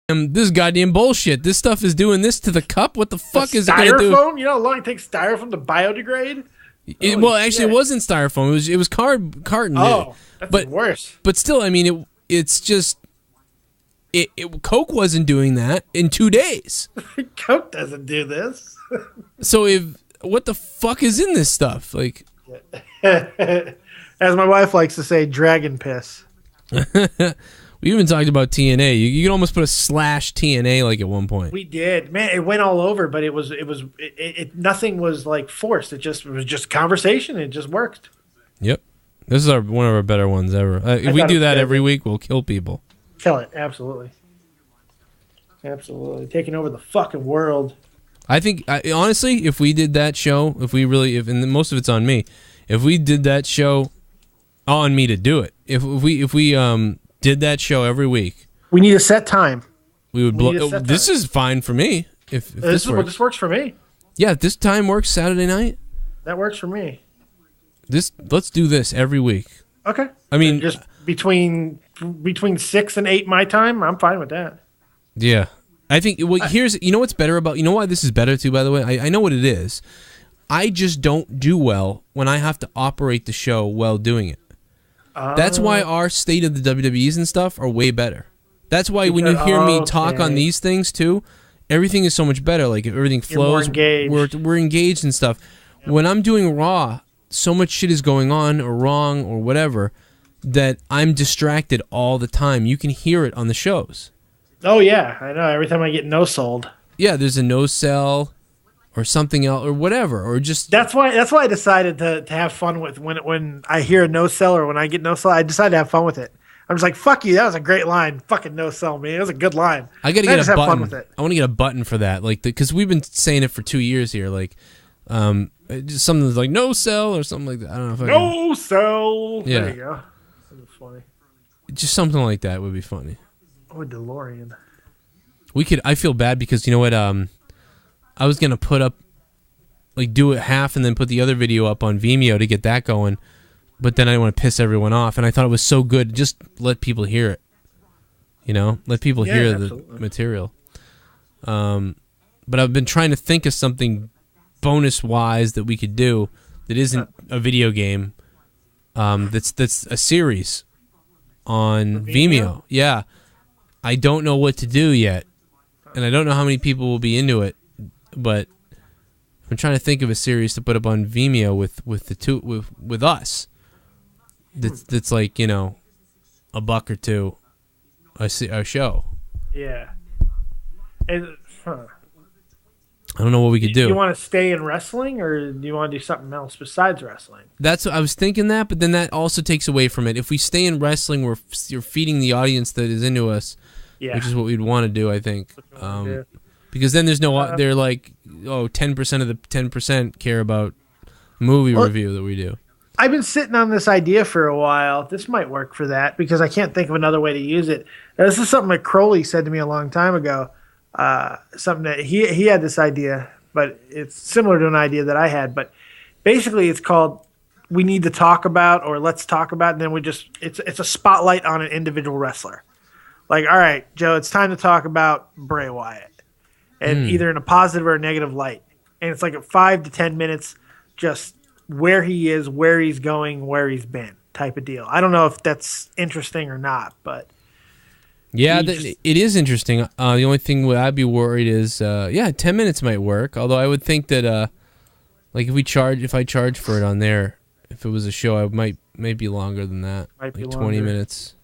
this goddamn bullshit. This stuff is doing this to the cup. What the fuck is it going to do? Styrofoam? You know how long it takes styrofoam to biodegrade? It wasn't styrofoam. It was carton. Oh, that's worse. But still, I mean, it's just Coke wasn't doing that in 2 days. Coke doesn't do this. So what the fuck is in this stuff? Like, as my wife likes to say, dragon piss. We even talked about TNA. You could almost put a /TNA like at one point. We did, man. It went all over, but nothing was like forced. It was just conversation. It just worked. Yep, this is one of our better ones ever. If we do that every week, we'll kill people. Kill it, absolutely, taking over the fucking world. I think honestly, if we did that show, and most of it's on me, if we did that show, on me to do it. If we did that show every week, we need a set time. We would blow. This is fine for me. If this works for me. Yeah, if this time works Saturday night, that works for me. Let's do this every week. Okay. I mean, just between 6 and 8 my time, I'm fine with that. Yeah, I think. Well, you know what's better about. You know why this is better too. By the way, I know what it is. I just don't do well when I have to operate the show while doing it. That's why our state of the WWEs and stuff are way better. That's why when you hear me talk on these things too, everything is so much better. Like if everything flows, we're engaged and stuff. Yep. When I'm doing Raw, so much shit is going on or wrong or whatever that I'm distracted all the time. You can hear it on the shows. Oh yeah, I know. Every time I get no-sold. Yeah, there's a no-sell or something else or whatever, or just that's why I decided to have fun with when I hear a no-sell or when I get no-sell, I decided to have fun with it. I'm just like, fuck you, that was a great line. Fucking no-sell me. It was a good line. I gotta get a button. Have fun with it. I want to get a button for that, like because we've been saying it for 2 years here, like just something that's like no-sell or something like that. I don't know if no-sell. Yeah. There you go. That was funny. Just something like that would be funny. Oh, DeLorean. We could. I feel bad because you know what? I was gonna put up, like, do it half and then put the other video up on Vimeo to get that going, but then I didn't want to piss everyone off, and I thought it was so good. Just let people hear it, let people hear the material. But I've been trying to think of something bonus-wise that we could do that isn't a video game. That's a series on Vimeo. Yeah, I don't know what to do yet, and I don't know how many people will be into it. But I'm trying to think of a series to put up on Vimeo with us. That's like $1 or $2 a show. Yeah. I don't know what we could do. Do you want to stay in wrestling, or do you want to do something else besides wrestling? That's what I was thinking that, but then that also takes away from it. If we stay in wrestling, you're feeding the audience that is into us, which is what we'd want to do, I think. Because then there's no, they're like, 10% of the 10% care about movie review that we do. I've been sitting on this idea for a while. This might work for that because I can't think of another way to use it. This is something that Crowley said to me a long time ago. Something that he had this idea, but it's similar to an idea that I had. But basically, it's called "We Need to Talk About" or "Let's Talk About," and then it's a spotlight on an individual wrestler. Like, all right, Joe, it's time to talk about Bray Wyatt. And either in a positive or a negative light. And it's like a 5 to 10 minutes, just where he is, where he's going, where he's been type of deal. I don't know if that's interesting or not, but. Yeah, it is interesting. The only thing I'd be worried is, 10 minutes might work. Although I would think that, like if I charge for it on there, if it was a show, I might be longer than that. Might be like 20 minutes.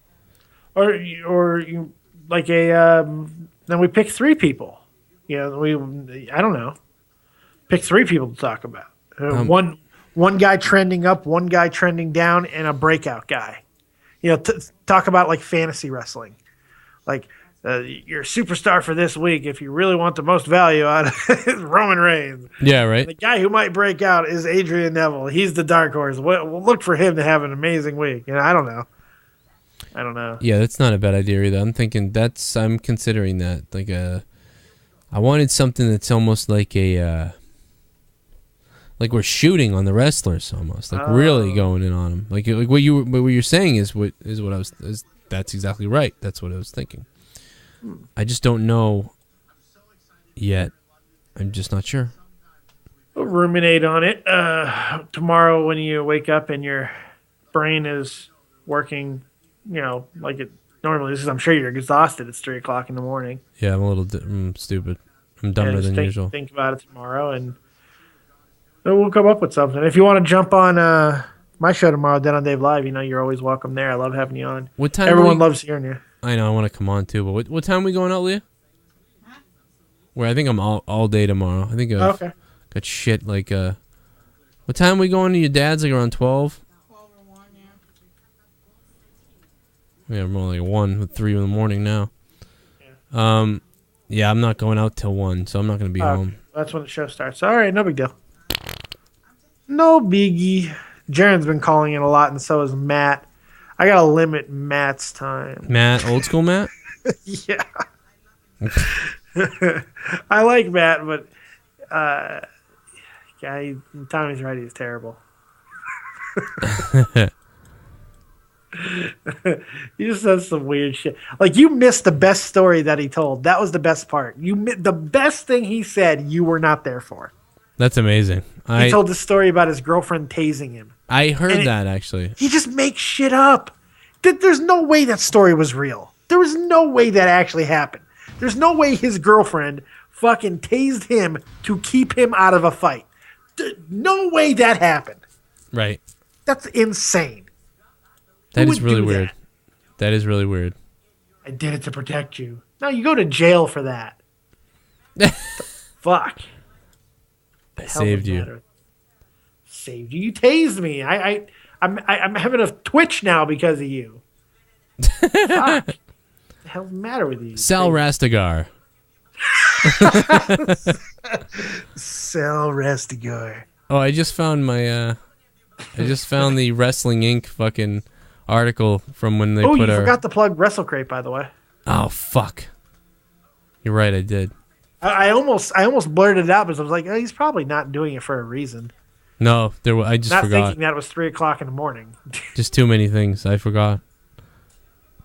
Or you like then we pick 3 people. I don't know. Pick 3 people to talk about. One guy trending up, one guy trending down, and a breakout guy. Talk about like fantasy wrestling. Like your superstar for this week, if you really want the most value out of it, is Roman Reigns. Yeah, right. The guy who might break out is Adrian Neville. He's the dark horse. We'll look for him to have an amazing week. I don't know. Yeah, that's not a bad idea either. I'm considering that. Like I wanted something that's almost like like we're shooting on the wrestlers, almost like really going in on them. Like what you're saying is what I was. That's exactly right. That's what I was thinking. I just don't know yet. I'm just not sure. We'll ruminate on it. Tomorrow when you wake up and your brain is working, like it normally is, 'cause I'm sure you're exhausted. It's 3 o'clock in the morning. Yeah, I'm a little stupid. I'm dumber than usual. Think about it tomorrow, and we'll come up with something. If you want to jump on my show tomorrow, Dead on Dave Live, you're always welcome there. I love having you on. What time? Everyone loves hearing you. I know. I want to come on too, but what time are we going out, Leah? Where I think I'm all day tomorrow. I think I've got shit like. What time are we going to your dad's? Like around 12? 12 or 1, Yeah, more like 1 with 3 in the morning now. Yeah, I'm not going out till 1, so I'm not going to be home. That's when the show starts. All right, no big deal. No biggie. Jaren's been calling in a lot, and so has Matt. I got to limit Matt's time. Matt, old school Matt? Yeah. I like Matt, but Tommy's right, he's terrible. He just says some weird shit. Like, you missed the best story that he told. That was the best part. The best thing he said, you were not there for. That's amazing. He told the story about his girlfriend tasing him. I heard that, actually. He just makes shit up. There's no way that story was real. There was no way that actually happened. There's no way his girlfriend fucking tased him to keep him out of a fight. No way that happened. Right. That's insane. That is really weird. That is really weird. I did it to protect you. No, you go to jail for that. Fuck. I saved you. Saved you. You tased me. I'm having a twitch now because of you. Fuck. What the hell's the matter with you? Sal Rastigar. Sal Rastigar. Oh, I just found my. I just found the Wrestling Inc. fucking article from when they put you forgot to plug WrestleCrate, by the way. Oh fuck. You're right, I did. I almost blurted it out because I was like, oh, he's probably not doing it for a reason. No, I just not forgot. Thinking that it was 3 o'clock in the morning. Just too many things. I forgot.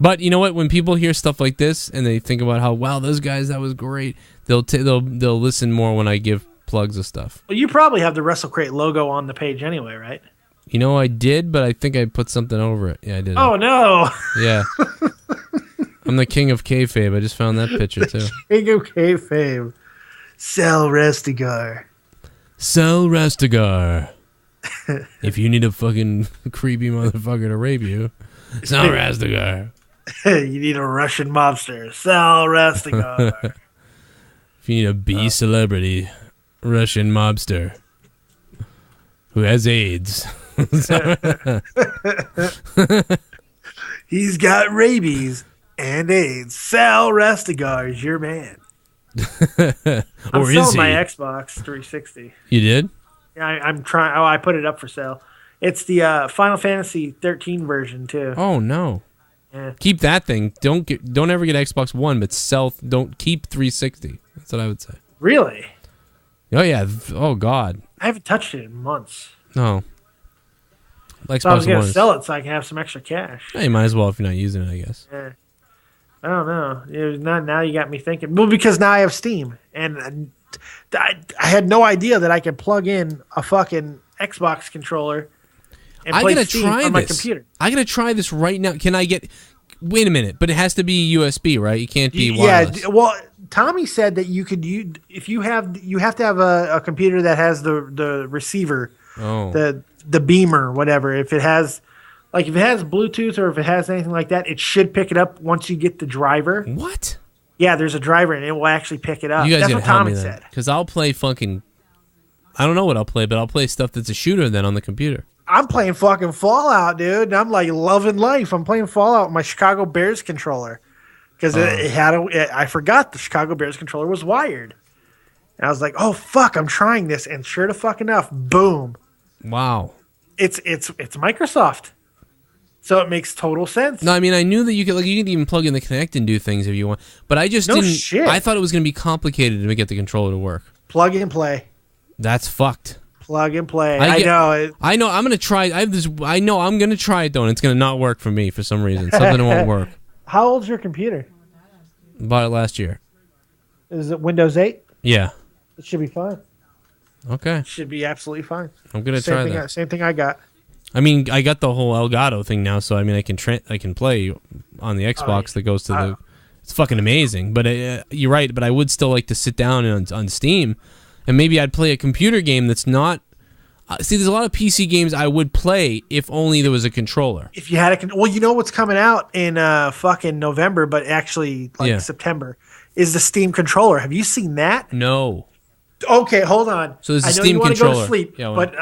But you know what? When people hear stuff like this and they think about how, wow, those guys, that was great, they'll listen more when I give plugs of stuff. Well, you probably have the WrestleCrate logo on the page anyway, right? You know, I did, but I think I put something over it. Yeah, I did. Oh, no. Yeah. I'm the king of kayfabe. I just found that picture, too. King of kayfabe. Sal Rastigar. Sal Rastigar. If you need a fucking creepy motherfucker to rape you, Sal Rastigar. You need a Russian mobster, Sal Rastigar. If you need a B celebrity, Russian mobster who has AIDS. He's got rabies and AIDS. Sal Rastigar is your man. I'm selling my Xbox 360. You did? Yeah, I'm trying. Oh, I put it up for sale. It's the Final Fantasy 13 version too. Oh no! Yeah. Keep that thing. Don't ever get Xbox One, but don't keep 360. That's what I would say. Really? Oh yeah. Oh god. I haven't touched it in months. No. Xbox So I was gonna One sell it so I can have some extra cash. Yeah, you might as well if you're not using it, I guess. Yeah. I don't know. Now you got me thinking. Well, because now I have Steam, and I had no idea that I could plug in a fucking Xbox controller and play Steam on my computer. I gotta try this right now. Can I get? Wait a minute, but it has to be USB, right? It can't be wireless. Yeah. Well, Tommy said that you could use if you have to have a computer that has the receiver, the beamer, whatever. If it has Bluetooth or if it has anything like that, it should pick it up once you get the driver. What? Yeah, there's a driver and it will actually pick it up. You guys That's gotta what help Tommy me said. Because I'll play fucking. I don't know what I'll play, but I'll play stuff that's a shooter then on the computer. I'm playing fucking Fallout, dude. And I'm like loving life. I'm playing Fallout with my Chicago Bears controller because I forgot the Chicago Bears controller was wired. And I was like, oh fuck, I'm trying this, and sure to fuck enough, boom. Wow. It's Microsoft. So it makes total sense. No, I mean I knew that you could even plug in the Kinect and do things if you want, but I just didn't. Shit. I thought it was going to be complicated to get the controller to work. Plug and play. That's fucked. Plug and play. I know. I know. I'm gonna try. I know. I'm gonna try it though, and it's gonna not work for me for some reason. Something won't work. How old's your computer? Bought it last year. Is it Windows 8? Yeah. It should be fine. Okay. It should be absolutely fine. I'm gonna try that. Same thing I got. I mean, I got the whole Elgato thing now, so I mean, I can play on the Xbox that goes to the. It's fucking amazing, but you're right. But I would still like to sit down on Steam, and maybe I'd play a computer game that's not. See, there's a lot of PC games I would play if only there was a controller. If you had well, you know what's coming out in fucking November, but actually September, is the Steam controller. Have you seen that? No. Okay, hold on. So there's a I know Steam you want controller. To go to sleep, yeah, but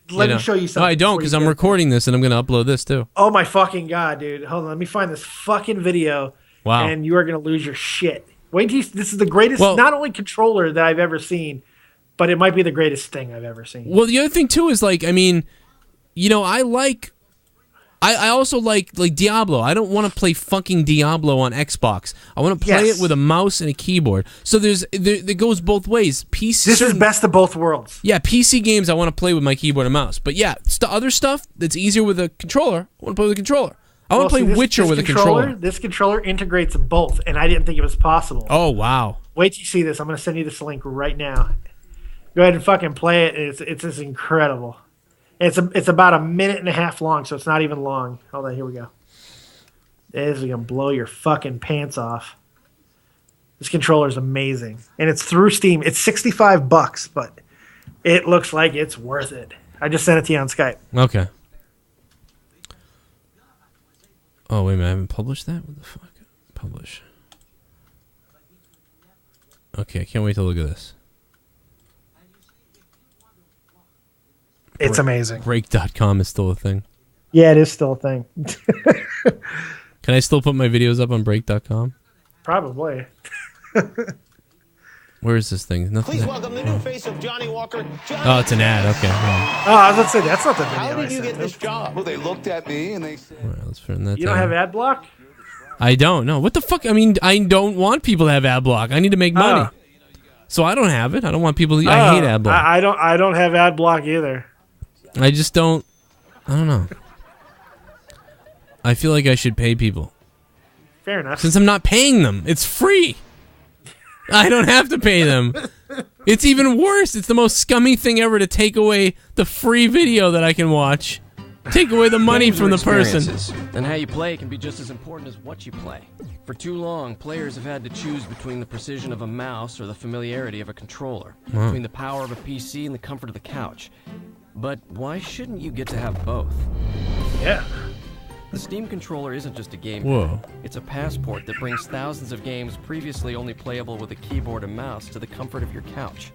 let me show you something. No, I don't, because I'm recording this and I'm going to upload this too. Oh my fucking god, dude! Hold on, let me find this fucking video. Wow. And you are going to lose your shit. Wait till this is the greatest, not only controller that I've ever seen, but it might be the greatest thing I've ever seen. Well, the other thing too is like, I mean, you know, I also like Diablo. I don't want to play fucking Diablo on Xbox. I want to play it with a mouse and a keyboard. So it goes both ways. PC. This is best of both worlds. Yeah, PC games I want to play with my keyboard and mouse. But yeah, other stuff that's easier with a controller, I want to play with a controller. I want to play Witcher with a controller. This controller integrates both, and I didn't think it was possible. Oh, wow. Wait till you see this. I'm going to send you this link right now. Go ahead and fucking play it. It's just incredible. It's about a minute and a half long, so it's not even long. Hold on, here we go. This is going to blow your fucking pants off. This controller is amazing, and it's through Steam. It's $65, but it looks like it's worth it. I just sent it to you on Skype. Okay. Oh, wait a minute. I haven't published that? What the fuck? Publish. Okay, I can't wait to look at this. It's amazing. Break.com is still a thing. Yeah, it is still a thing. Can I still put my videos up on break.com? Probably. Where is this thing? Nothing. Please welcome the new face of Johnny Walker. Oh, it's an ad. Okay. Oh, I was going to say, that's not the video. How did you get this job? Well, they looked at me and they said... All right, let's turn that You don't have ad block? I don't. No. What the fuck? I mean, I don't want people to have ad block. I need to make money. So I don't have it. I don't want people to... I hate ad block. I don't have ad block either. I just don't... I don't know. I feel like I should pay people. Fair enough. Since I'm not paying them. It's free. I don't have to pay them. It's even worse. It's the most scummy thing ever to take away the free video that I can watch. Take away the money from the person. And how you play can be just as important as what you play. For too long, players have had to choose between the precision of a mouse or the familiarity of a controller. Between the power of a PC and the comfort of the couch. But why shouldn't you get to have both? Yeah. The Steam controller isn't just a game. Whoa. It's a passport that brings thousands of games previously only playable with a keyboard and mouse to the comfort of your couch.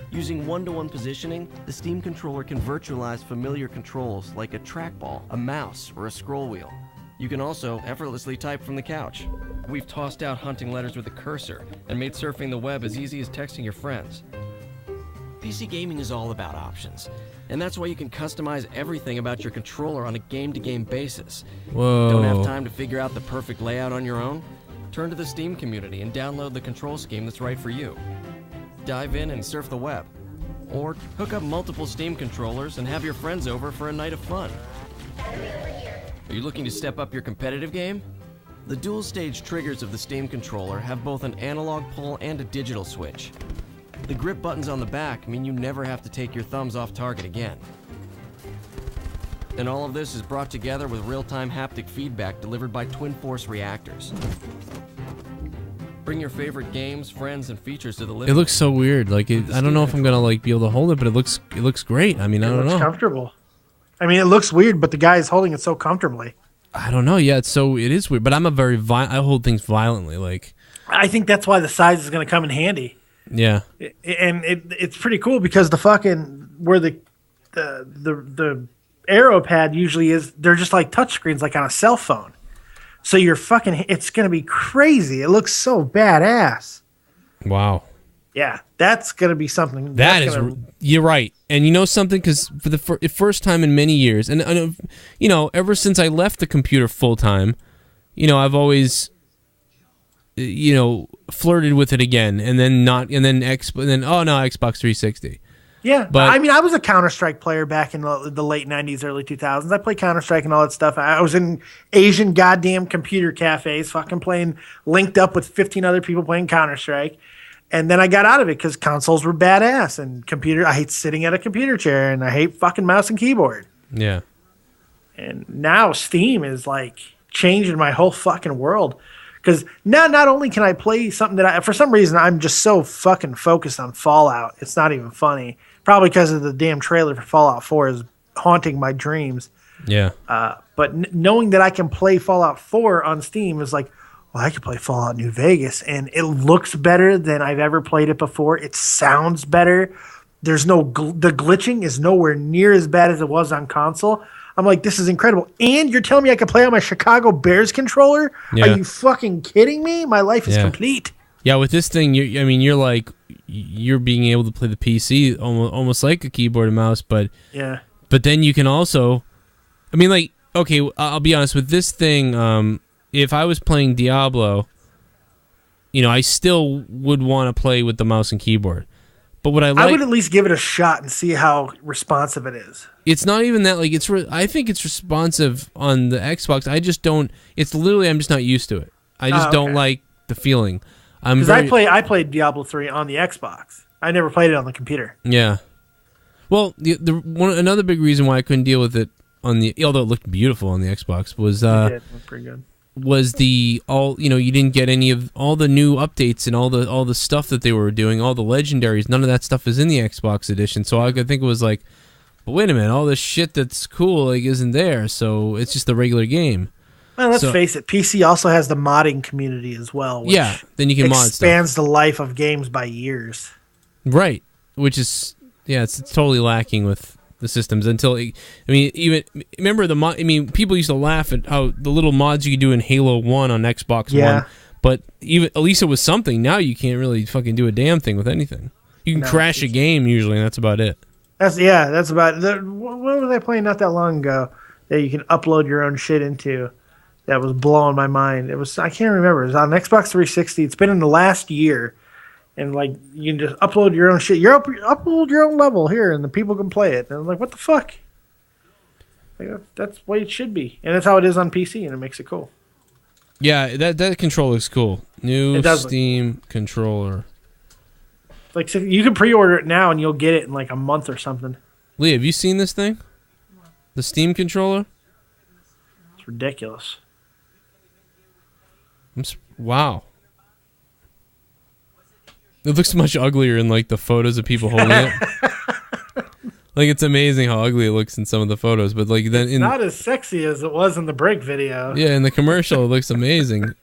Using one-to-one positioning, the Steam controller can virtualize familiar controls like a trackball, a mouse, or a scroll wheel. You can also effortlessly type from the couch. We've tossed out hunting letters with a cursor and made surfing the web as easy as texting your friends. PC gaming is all about options, and that's why you can customize everything about your controller on a game-to-game basis. Whoa. Don't have time to figure out the perfect layout on your own? Turn to the Steam community and download the control scheme that's right for you. Dive in and surf the web. Or hook up multiple Steam controllers and have your friends over for a night of fun. Are you looking to step up your competitive game? The dual-stage triggers of the Steam controller have both an analog pull and a digital switch. The grip buttons on the back mean you never have to take your thumbs off target again. And all of this is brought together with real-time haptic feedback delivered by twin force reactors. Bring your favorite games, friends, and features to the living. It looks so weird. Like I don't know if I'm gonna like be able to hold it, but it looks great. I mean, I don't know. It's comfortable. I mean, it looks weird, but the guy is holding it so comfortably. I don't know. Yeah, it is weird. But I'm I hold things violently. Like I think that's why the size is going to come in handy. Yeah. And it's pretty cool because the fucking where the arrow pad usually is, they're just like touchscreens, like on a cell phone. So you're fucking, it's going to be crazy. It looks so badass. Wow. Yeah, that's going to be something. You're right. And you know something? Because for the first time in many years, and you know, ever since I left the computer full time, you know, I've always, you know, flirted with it again, and then oh no, Xbox 360. Yeah, But I mean, I was a Counter-Strike player back in the late 90s, early 2000s. I played Counter-Strike and all that stuff. I was in Asian goddamn computer cafes, fucking playing, linked up with 15 other people playing Counter-Strike. And then I got out of it because consoles were badass. And I hate sitting at a computer chair, and I hate fucking mouse and keyboard. yeah. And now Steam is like changing my whole fucking world. Because now not only can I play something that for some reason, I'm just so fucking focused on Fallout. It's not even funny. Probably because of the damn trailer for Fallout 4 is haunting my dreams. Yeah. But knowing that I can play Fallout 4 on Steam is like, well, I could play Fallout New Vegas, and it looks better than I've ever played it before. It sounds better. There's the glitching is nowhere near as bad as it was on console. I'm like, this is incredible. And you're telling me I can play on my Chicago Bears controller? Yeah. Are you fucking kidding me? My life is complete. Yeah, with this thing, you're being able to play the PC almost like a keyboard and mouse, but then you can also, okay, I'll be honest with this thing. If I was playing Diablo, I still would want to play with the mouse and keyboard. But what I would at least give it a shot and see how responsive it is. It's not even that I think it's responsive on the Xbox. I just don't. It's literally I'm just not used to it. I just don't like the feeling. Because I played Diablo 3 on the Xbox. I never played it on the computer. Yeah. Well, another big reason why I couldn't deal with it although it looked beautiful on the Xbox was it looked pretty good. Was you didn't get any of all the new updates and all the stuff that they were doing, all the legendaries. None of that stuff is in the Xbox edition. So I could think it was like, but wait a minute, all this shit that's cool isn't there. So it's just the regular game. Well, let's face it. PC also has the modding community as well. Which then you can mod stuff. Expands the life of games by years. Right, which is it's totally lacking with the systems until even remember people used to laugh at how the little mods you could do in Halo 1 on Xbox One, but at least it was something. Now you can't really fucking do a damn thing with anything. You can crash a game usually, and that's about it. That's about it. What was I playing not that long ago that you can upload your own shit into? That was blowing my mind. I can't remember. It was on Xbox 360. It's been in the last year. And you can just upload your own shit. You upload your own level here, and the people can play it. And I'm like, what the fuck? That's the way it should be, and that's how it is on PC, and it makes it cool. Yeah, that controller looks cool. New Steam controller. So you can pre-order it now, and you'll get it in a month or something. Lee, have you seen this thing? The Steam controller? It's ridiculous. Wow. It looks much uglier in the photos of people holding it. It's amazing how ugly it looks in some of the photos, but then not as sexy as it was in the break video. Yeah, in the commercial it looks amazing.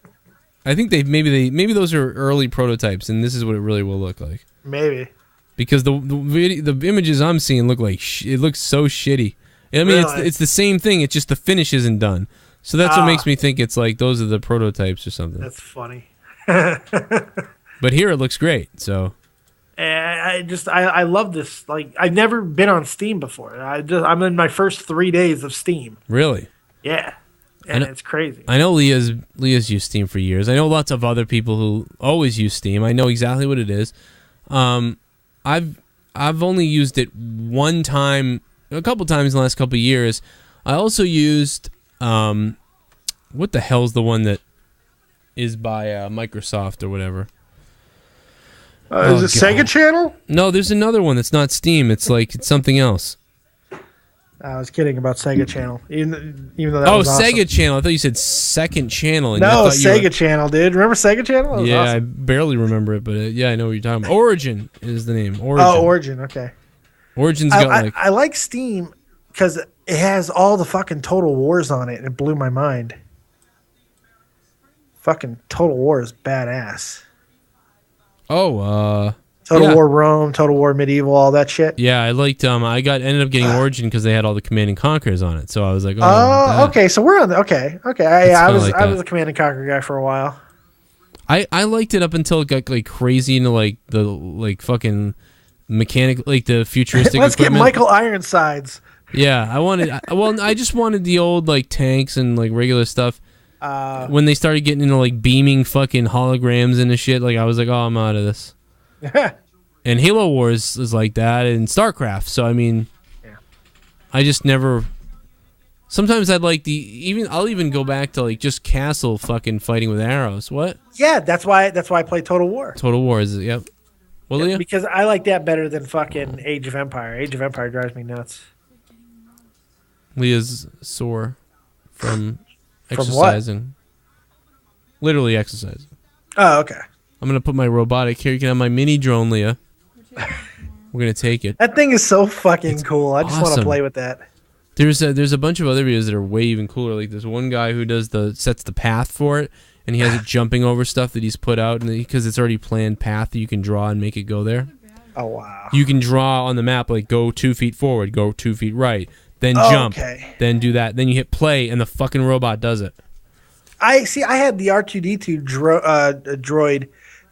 I think maybe those are early prototypes, and this is what it really will look like. Maybe because the images I'm seeing look like it looks so shitty. I mean, really? it's the same thing. It's just the finish isn't done. So that's what makes me think it's those are the prototypes or something. That's funny. But here it looks great. So I love this. I've never been on Steam before. I'm in my first 3 days of Steam. Really? Yeah. And it's crazy. I know Leah's used Steam for years. I know lots of other people who always use Steam. I know exactly what it is. I've only used it one time, a couple times in the last couple of years. I also used what the hell's the one that is by Microsoft or whatever. Is it Sega Channel? No, there's another one that's not Steam. It's it's something else. I was kidding about Sega Channel, even though that was awesome. Sega Channel. I thought you said Second Channel. And no, Sega Channel, dude. Remember Sega Channel? Yeah, awesome. I barely remember it, but I know what you're talking about. Origin is the name. Origin. Oh, Origin. Okay. Origin's got I like Steam because it has all the fucking Total Wars on it, and it blew my mind. Fucking Total War is badass. Oh, Total War Rome, Total War Medieval, all that shit. Yeah, I liked. I ended up getting Origin because they had all the Command and Conquers on it. So I was like, okay. So we're on the okay. I was a Command and Conquer guy for a while. I liked it up until it got crazy into the fucking mechanic, the futuristic. Let's equipment. get Michael Ironsides. Yeah, I wanted. I just wanted the old tanks and regular stuff. When they started getting into beaming fucking holograms and shit, I was like, oh, I'm out of this. And Halo Wars is like that, and StarCraft. So I mean, I just never. Sometimes I'd like I'll even go back to like just castle fucking fighting with arrows. What? Yeah, that's why I play Total War. Total War is it? Yep. Well, Leah? Because I like that better than fucking Age of Empire. Age of Empire drives me nuts. Leah's sore from From exercising. Literally exercising. Oh, okay. I'm gonna put my robotic here. You can have my mini drone, Leah. We're gonna take it. That thing is so fucking cool. I just want awesome. to play with that. There's a bunch of other videos that are way even cooler. Like there's one guy who sets the path for it, and he has it jumping over stuff that he's put out, and because it's already planned path that you can draw and make it go there. Oh wow! You can draw on the map like go 2 feet forward, go 2 feet right, then jump, then do that, then you hit play, and the fucking robot does it. I had the R2D2 droid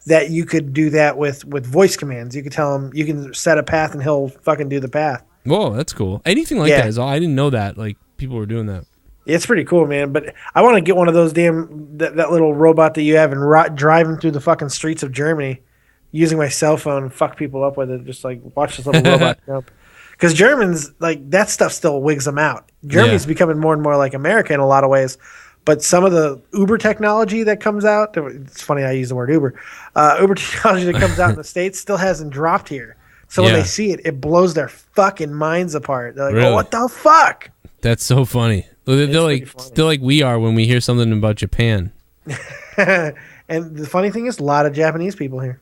that you could do that with voice commands. You could tell him you can set a path, and he'll fucking do the path. Whoa, that's cool. Anything like that is all. I didn't know that. Like people were doing that. It's pretty cool, man. But I want to get one of those that little robot that you have and driving through the fucking streets of Germany using my cell phone and fuck people up with it. Just like watch this little robot jump. Because Germans, like that stuff still wigs them out. Germany's becoming more and more like America in a lot of ways. But some of the Uber technology that comes out, it's funny I use the word Uber. Uber technology that comes out in the States still hasn't dropped here. So when they see it, it blows their fucking minds apart. They're like, really? Oh, what the fuck? That's so funny. They're like we are when we hear something about Japan. And the funny thing is, a lot of Japanese people here.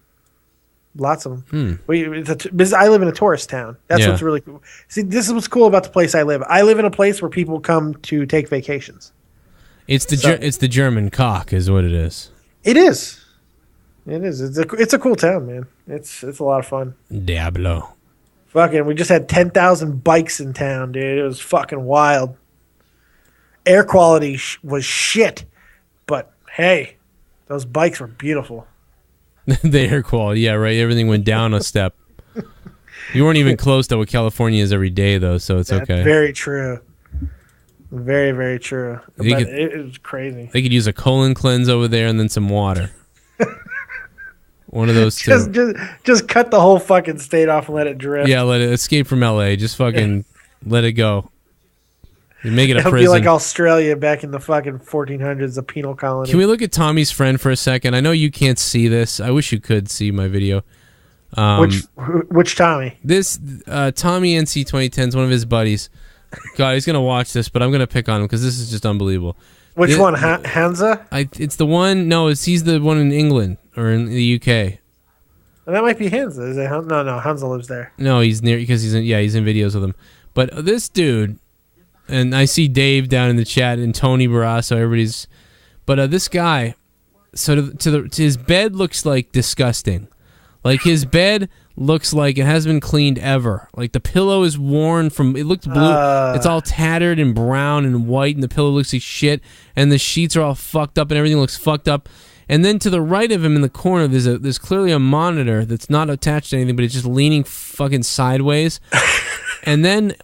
Lots of them. I live in a tourist town. That's what's really cool. See, this is what's cool about the place I live. I live in a place where people come to take vacations. It's the German cock is what it is. It is. It is. It's a cool town, man. It's a lot of fun. Diablo. Fucking, we just had 10,000 bikes in town, dude. It was fucking wild. Air quality was shit, but hey, those bikes were beautiful. The air quality, yeah, right. Everything went down a step. You weren't even close to what California is every day, though, so it's okay. Very true. Very, very true. It was crazy. They could use a colon cleanse over there and then some water. One of those two. Just cut the whole fucking state off and let it drift. Yeah, let it escape from LA. Just fucking let it go. You make it a It'll prison. be like Australia back in the fucking 1400s, a penal colony. Can we look at Tommy's friend for a second? I know you can't see this. I wish you could see my video. Which Tommy? This Tommy NC 2010 is one of his buddies. God, he's gonna watch this, but I'm gonna pick on him because this is just unbelievable. Which one, Hansa? It's the one. No, he's the one in England or in the UK. Well, that might be Hansa. Is it? No, Hansa lives there. No, he's near because he's in videos with him. But this dude, and I see Dave down in the chat and Tony Barrasso. Everybody's, but this guy, so to his bed looks like disgusting. Like his bed looks like it hasn't been cleaned ever. Like the pillow is worn from. It looks blue. It's all tattered and brown and white, and the pillow looks like shit. And the sheets are all fucked up, and everything looks fucked up. And then to the right of him in the corner, there's clearly a monitor that's not attached to anything, but it's just leaning fucking sideways. and then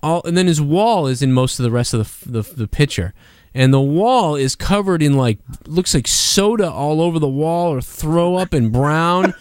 his wall is in most of the rest of the picture. And the wall is covered in looks like soda all over the wall or throw up and brown.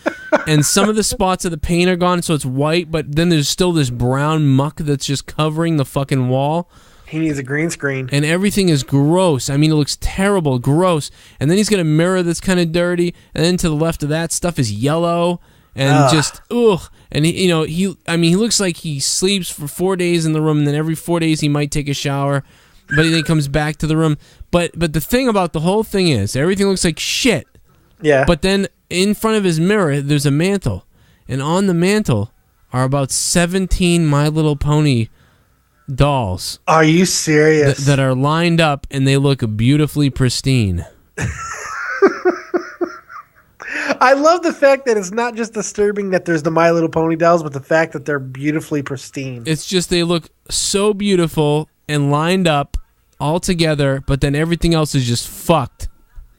And some of the spots of the paint are gone, so it's white, but then there's still this brown muck that's just covering the fucking wall. He needs a green screen. And everything is gross. I mean, it looks terrible, gross. And then he's got a mirror that's kind of dirty, and then to the left of that stuff is yellow and just ugh. And he looks like he sleeps for 4 days in the room, and then every 4 days he might take a shower. But then he comes back to the room. But the thing about the whole thing is everything looks like shit. Yeah. But then in front of his mirror, there's a mantle. And on the mantle are about 17 My Little Pony dolls. Are you serious? That are lined up, and they look beautifully pristine. I love the fact that it's not just disturbing that there's the My Little Pony dolls, but the fact that they're beautifully pristine. It's just they look so beautiful and lined up all together, but then everything else is just fucked.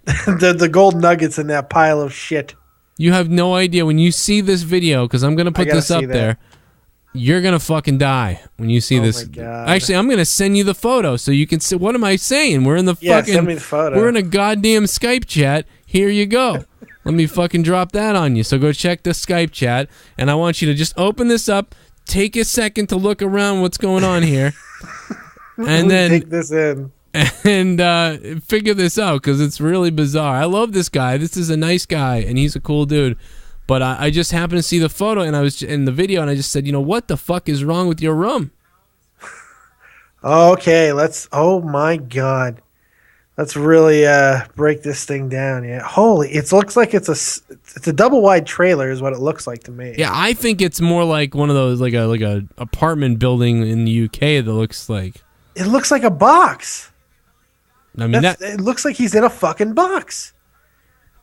the gold nuggets in that pile of shit. You have no idea when you see this video, because I'm going to put this up there. You're going to fucking die when you see this. My God. Actually, I'm going to send you the photo so you can see. What am I saying? We're in the fucking. Send me the photo. We're in a goddamn Skype chat. Here you go. Let me fucking drop that on you. So go check the Skype chat, and I want you to just open this up, take a second to look around what's going on here, and then take this in and figure this out because it's really bizarre. I love this guy. This is a nice guy, and he's a cool dude. But I just happened to see the photo, and I was in the video, and I just said, what the fuck is wrong with your room? Okay, oh my God. Let's really break this thing down. Yeah, holy! It looks like it's a double wide trailer, is what it looks like to me. Yeah, I think it's more like one of those like a apartment building in the UK that looks like. It looks like a box. I mean, it looks like he's in a fucking box.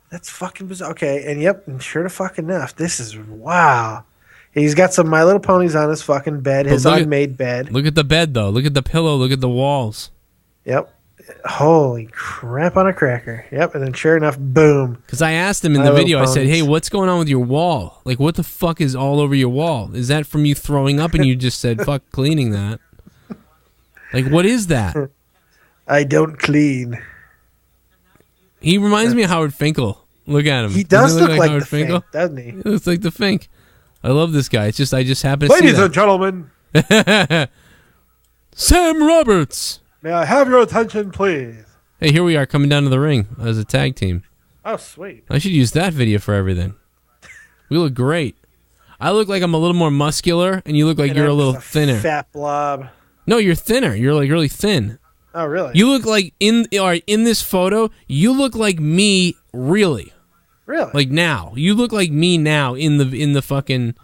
That's fucking bizarre. Okay, and sure to fucking enough, this is wow. He's got some My Little Ponies on his fucking bed, his unmade bed. Look at the bed though. Look at the pillow. Look at the walls. Yep. Holy crap on a cracker. Yep, and then sure enough, boom. Because I asked him in the video, I said, hey, what's going on with your wall? Like, what the fuck is all over your wall? Is that from you throwing up and you just said, fuck cleaning that? Like, what is that? I don't clean. He reminds me of Howard Finkel. Look at him. He does Doesn't look like Howard the Finkel, doesn't he? He looks like the Fink. I love this guy. It's just, I just happen to see Ladies and gentlemen. Sam Roberts. May I have your attention, please? Hey, here we are coming down to the ring as a tag team. Oh, sweet. I should use that video for everything. We look great. I look like I'm a little more muscular, and you look like you're a little thinner. Fat blob. No, you're thinner. You're like really thin. Oh, really? You look like in this photo, you look like me really. Really? Like now. You look like me now in the fucking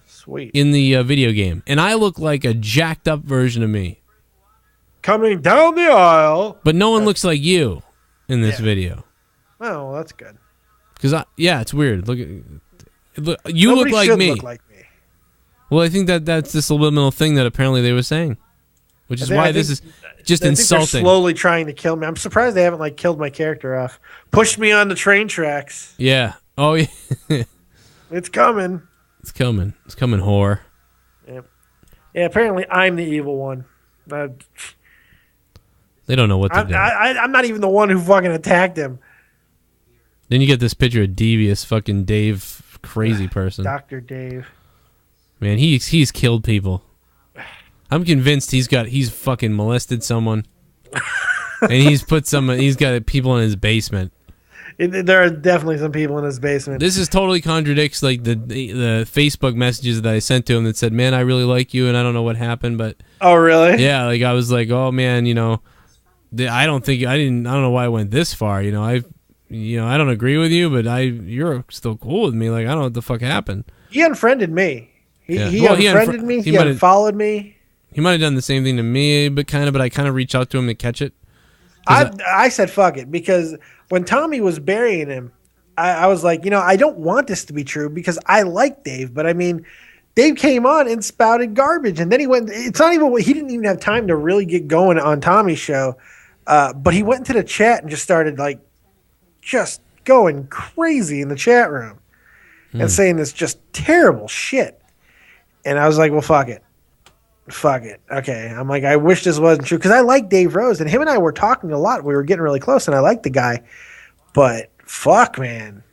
sweet. In the video game. And I look like a jacked up version of me. Coming down the aisle. But no one looks like you in this video. Oh, well, that's good. Cuz it's weird. You Nobody look like should me. Look like me. Well, I think that's this subliminal thing that apparently they were saying. Which is why this is just insulting. They're slowly trying to kill me. I'm surprised they haven't killed my character off. Pushed me on the train tracks. Yeah. Oh yeah. It's coming. It's coming. It's coming, whore. Yep. Yeah. Apparently, I'm the evil one. They don't know what to do. I'm not even the one who fucking attacked him. Then you get this picture of devious fucking Dave, crazy person. Dr. Dave. Man, he's killed people. I'm convinced he's fucking molested someone, and he's got people in his basement. There are definitely some people in his basement. This is totally contradicts like the Facebook messages that I sent to him that said, "Man, I really like you, and I don't know what happened, but." Oh really? Yeah, like I was like, "Oh man, I don't know why I went this far. I don't agree with you, but you're still cool with me. Like I don't know what the fuck happened." He unfriended me. He unfriended unfriended me. He unfollowed me. He might have done the same thing to me, but I kind of reached out to him to catch it. I said fuck it because when Tommy was burying him, I was like, I don't want this to be true because I like Dave, but I mean, Dave came on and spouted garbage, and then he went. It's not even he didn't even have time to really get going on Tommy's show, but he went into the chat and just started just going crazy in the chat room and saying this just terrible shit, and I was like, well, fuck it. Fuck it. Okay. I'm like, I wish this wasn't true because I like Dave Rose and him and I were talking a lot. We were getting really close and I like the guy, but fuck, man.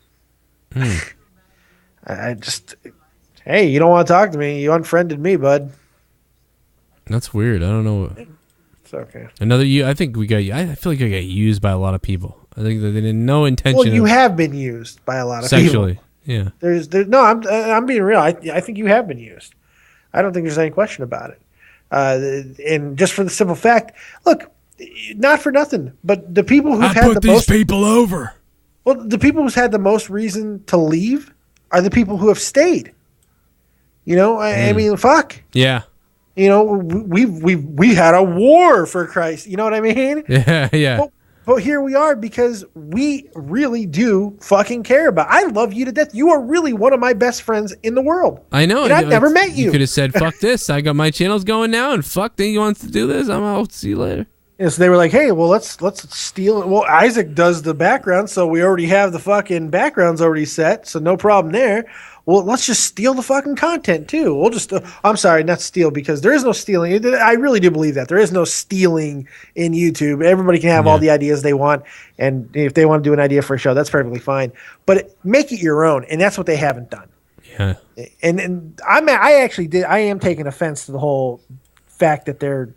I just, hey, you don't want to talk to me. You unfriended me, bud. That's weird. I don't know. It's okay. I think I feel like I got used by a lot of people. I think that they didn't no intention. Well, you have been used by a lot of sexually. people. Yeah. No, I'm being real. I think you have been used. I don't think there's any question about it. And just for the simple fact, look, not for nothing, but the people who've had the most people over. Well, the people who's had the most reason to leave are the people who have stayed. I mean, fuck. Yeah. We had a war for Christ. You know what I mean? Yeah, yeah. But here we are because we really do fucking care about. I love you to death. You are really one of my best friends in the world. I know. And I've never met you. You could have said, fuck this. I got my channels going now, and fuck, he wants to do this. I'm out. See you later. And so they were like, hey, well, let's steal. Well, Isaac does the background, so we already have the fucking backgrounds already set, so no problem there. Well, let's just steal the fucking content too. We'll just, I'm sorry, not steal, because there is no stealing. I really do believe that. There is no stealing in YouTube. Everybody can have all the ideas they want, and if they want to do an idea for a show, that's perfectly fine. But make it your own, and that's what they haven't done. Yeah. And I am taking offense to the whole fact that they're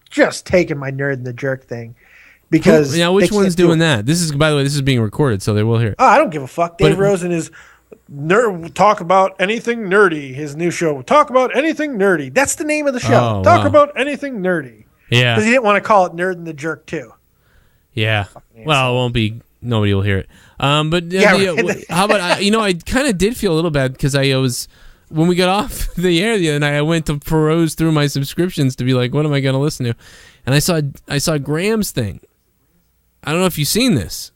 just taking my nerd and the jerk thing, because now which one's doing that? This is, by the way, this is being recorded, so they will hear it. Oh, I don't give a fuck. Dave Rosen is nerd. Talk about anything nerdy. His new show. Talk about anything nerdy. That's the name of the show. Talk about anything nerdy. Yeah, because he didn't want to call it Nerd and the Jerk too. Yeah. Well, it won't be. Nobody will hear it. But how about I kind of did feel a little bad because I was. When we got off the air the other night, I went to peruse through my subscriptions to be like, what am I going to listen to? And I saw Graham's thing. I don't know if you've seen this.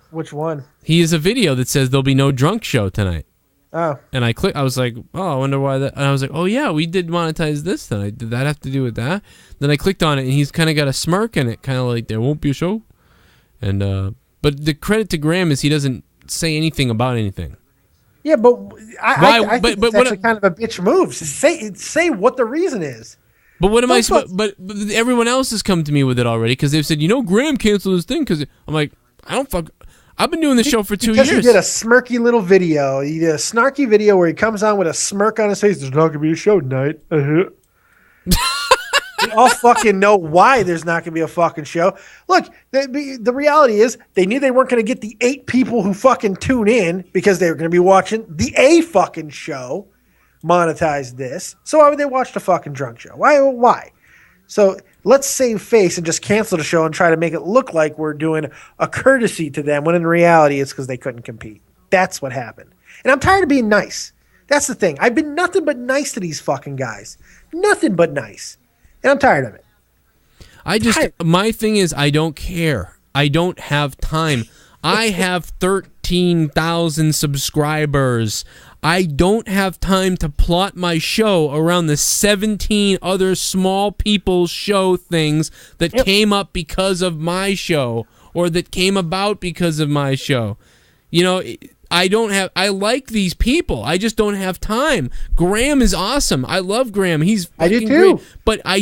Which one? He has a video that says there'll be no drunk show tonight. Oh. And I was like, oh, I wonder why that. And I was like, oh, yeah, we did monetize this tonight. Did that have to do with that? Then I clicked on it, and he's kind of got a smirk in it, kind of like, there won't be a show. And but the credit to Graham is he doesn't say anything about anything. Yeah, but I think it's actually kind of a bitch move. Say what the reason is. But what am I supposed? But everyone else has come to me with it already because they've said, Graham canceled his thing because I'm like, I don't fuck. I've been doing this show for 2 years. Because he did a smirky little video. He did a snarky video where he comes on with a smirk on his face. There's not gonna be a show tonight. We all fucking know why there's not going to be a fucking show. Look, the reality is they knew they weren't going to get the 8 people who fucking tune in because they were going to be watching the fucking show, monetize this. So why would they watch the fucking drunk show? Why? So let's save face and just cancel the show and try to make it look like we're doing a courtesy to them when in reality it's because they couldn't compete. That's what happened. And I'm tired of being nice. That's the thing. I've been nothing but nice to these fucking guys. Nothing but nice. And I'm tired of it. My thing is, I don't care. I don't have time. I have 13,000 subscribers. I don't have time to plot my show around the 17 other small people's show things that came up because of my show or that came about because of my show. I like these people. I just don't have time. Graham is awesome. I love Graham. He's fucking I do too. great. But I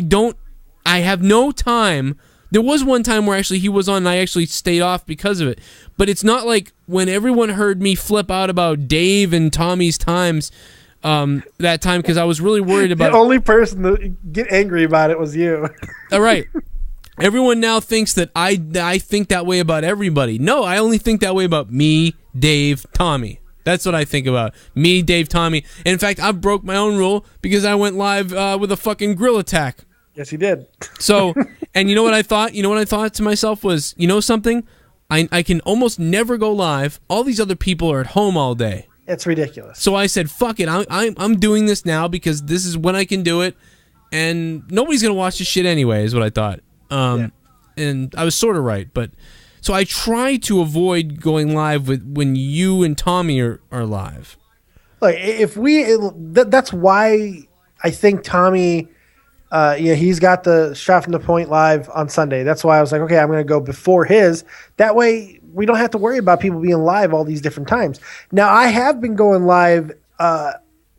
have no time. There was one time where actually he was on and I actually stayed off because of it. But it's not like when everyone heard me flip out about Dave and Tommy's times that time because I was really worried about the only person that get angry about it was you. All right. Everyone now thinks that I think that way about everybody. No, I only think that way about me, Dave, Tommy. That's what I think about. Me, Dave, Tommy. And in fact, I broke my own rule because I went live with a fucking grill attack. Yes, you did. So, and you know what I thought? You know what I thought to myself was, something? I can almost never go live. All these other people are at home all day. It's ridiculous. So I said, fuck it. I'm doing this now because this is when I can do it. And nobody's going to watch this shit anyway, is what I thought. And I was sort of right, but so I try to avoid going live when you and Tommy are live. Like that's why I think Tommy, he's got the Shot from the Point live on Sunday. That's why I was like, okay, I'm going to go before his. That way we don't have to worry about people being live all these different times. Now I have been going live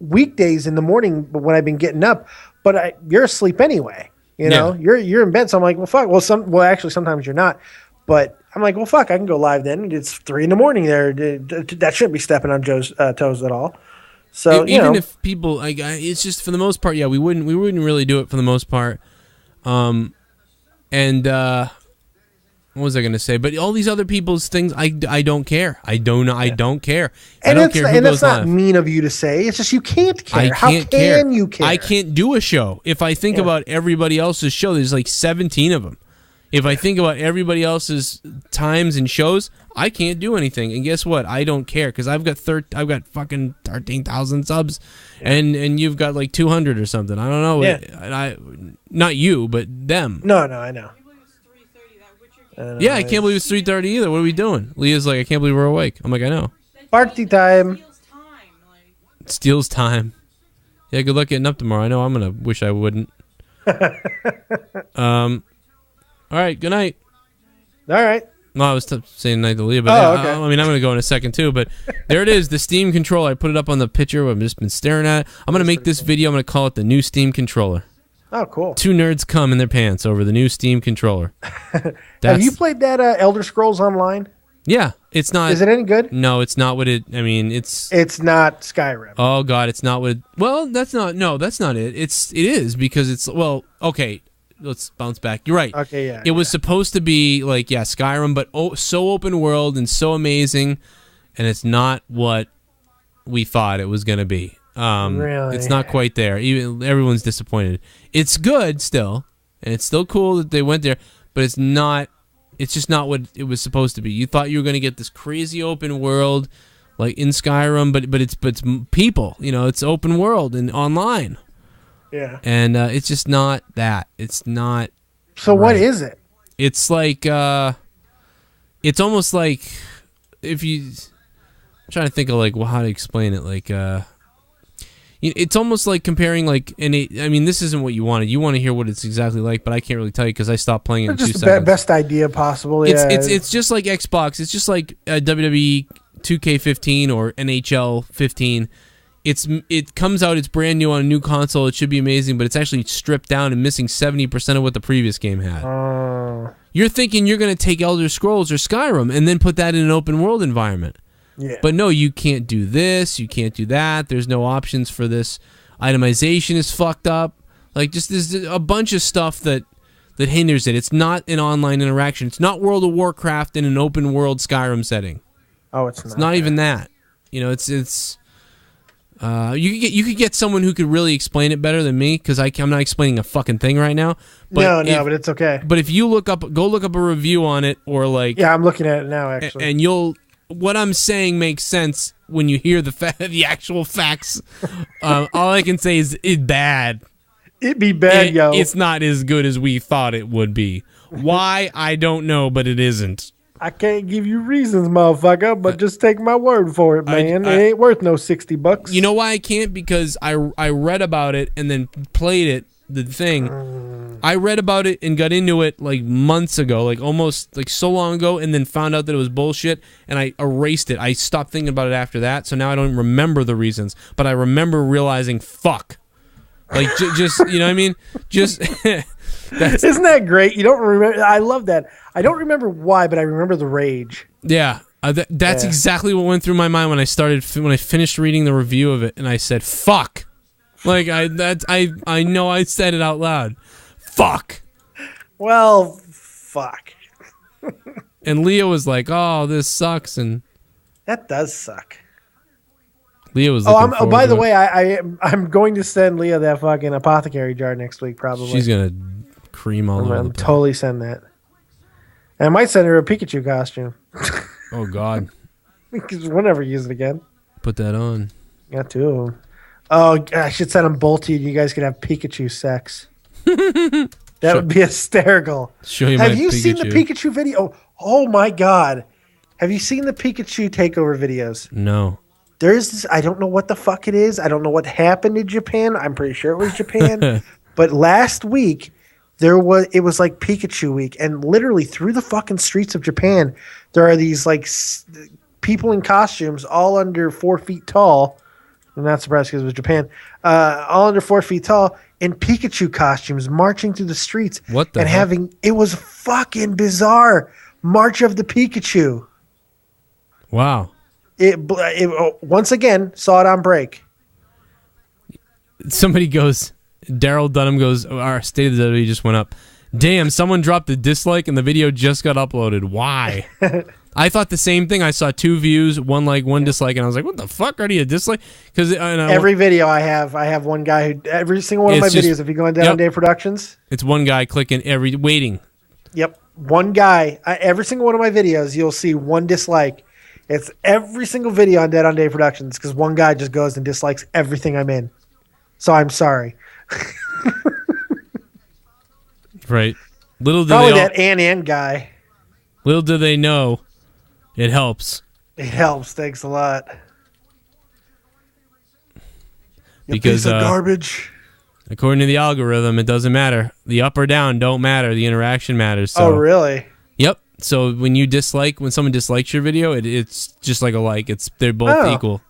weekdays in the morning when I've been getting up, but you're asleep anyway. You're in bed, so I'm like, well, fuck. Well, actually, sometimes you're not. But I'm like, well, fuck, I can go live then. It's 3 a.m. there. That shouldn't be stepping on Joe's toes at all. So even if people, it's just for the most part, we wouldn't really do it for the most part. What was I going to say? But all these other people's things, I don't care. I don't care. I don't care who and goes that's not live. mean of you to say. It's just you can't care. I can't care. How can you care? I can't do a show. If I think about everybody else's show, there's like 17 of them. If I think about everybody else's times and shows, I can't do anything. And guess what? I don't care because I've got fucking 13,000 subs, and you've got like 200 or something. I don't know. Yeah. Not you, but them. No, I know. Yeah, I can't believe it's 3:30 either. What are we doing? Leah's like, I can't believe we're awake. I'm like, I know. Party time. It steals time. Yeah, good luck getting up tomorrow. I know I'm gonna wish I wouldn't. All right, good night. All right. No, I was saying night to Leah, but okay. I mean, I'm going to go in a second too. But there it is, the Steam controller. I put it up on the picture. I've just been staring at it. I'm going to make this video. I'm going to call it the new Steam controller. Oh, cool. Two nerds come in their pants over the new Steam controller. Have you played that Elder Scrolls Online? Yeah, it's not. Is it any good? No, it's not what it. I mean, it's. It's not Skyrim. Oh God, it's not what. It, well, that's not. No, that's not it. It is because it's. Well, okay. Let's bounce back. You're right. Okay, yeah. It was supposed to be like Skyrim, but so open world and so amazing, and it's not what we thought it was going to be. Really? It's not quite there. Even everyone's disappointed. It's good still, and it's still cool that they went there, but it's not. It's just not what it was supposed to be. You thought you were going to get this crazy open world, like in Skyrim, but it's people. You know, it's open world and online. Yeah. And it's just not that. It's not. So what is it? It's like it's almost like if you. I'm trying to think of like how to explain it. Like it's almost like comparing like any. I mean, this isn't what you wanted. You want to hear what it's exactly like, but I can't really tell you because I stopped playing it in 2 seconds. Just the best idea possible. Yeah. It's just like Xbox. It's just like WWE 2K15 or NHL 15. It comes out, it's brand new on a new console, it should be amazing, but it's actually stripped down and missing 70% of what the previous game had. You're thinking you're going to take Elder Scrolls or Skyrim and then put that in an open world environment. Yeah. But no, you can't do this, you can't do that, there's no options for this. Itemization is fucked up. Like, just there's a bunch of stuff that hinders it. It's not an online interaction. It's not World of Warcraft in an open world Skyrim setting. Oh, it's not. It's not even that. You know, it's you could get someone who could really explain it better than me because I'm not explaining a fucking thing right now. But but it's okay. But if you go look up a review on it or like I'm looking at it now actually, and what I'm saying makes sense when you hear the actual facts. All I can say is it's bad. It'd be bad, yo. It's not as good as we thought it would be. Why I don't know, but it isn't. I can't give you reasons, motherfucker, but just take my word for it, man. It ain't worth no $60. You know why I can't? Because I read about it and then played it, the thing. I read about it and got into it like months ago, like almost like so long ago, and then found out that it was bullshit, and I erased it. I stopped thinking about it after that, so now I don't remember the reasons, but I remember realizing, fuck. Like, just you know what I mean? Just... Isn't that great? You don't remember. I love that. I don't remember why, but I remember the rage. Yeah, that's exactly what went through my mind when I finished reading the review of it, and I said, "Fuck!" Like I know I said it out loud. Fuck. Well, fuck. And Leah was like, "Oh, this sucks," and that does suck. Leah was. By the way, I'm going to send Leah that fucking apothecary jar next week. Probably. She's gonna cream all over. I'm totally send that. And I might send her a Pikachu costume. Oh God. Because we'll never use it again. Put that on. Got two of them. Oh, I should send them both to you. You guys could have Pikachu sex. That would be hysterical. Show you have my you Pikachu. seen the Pikachu video? Oh my God. Have you seen the Pikachu takeover videos? No. There's this, I don't know what the fuck it is. I don't know what happened in Japan. I'm pretty sure it was Japan. But last week, it was like Pikachu week, and literally through the fucking streets of Japan, there are these like people in costumes, all under 4 feet tall. I'm not surprised because it was Japan. All under 4 feet tall in Pikachu costumes, marching through the streets. What the? And heck? it was fucking bizarre. March of the Pikachu. Wow. It once again saw it on break. Somebody goes. Daryl Dunham goes, our State of the WWE just went up. Damn, someone dropped a dislike and the video just got uploaded. Why? I thought the same thing. I saw 2 views, one like, one dislike, and I was like, what the fuck? Already a dislike? Because every video I have one guy who, every single one of my videos, if you go on Down Day Productions, it's one guy clicking waiting. Yep. One guy, every single one of my videos, you'll see one dislike. It's every single video on Dead on Day Productions because one guy just goes and dislikes everything I'm in. So I'm sorry. Right. Little do Probably they that Ann guy. Little do they know, it helps. It helps. Thanks a lot. You Because piece of garbage. According to the algorithm, it doesn't matter. The up or down don't matter. The interaction matters. So. Oh, really? Yep. So when someone dislikes your video, it's just like a like. They're both equal.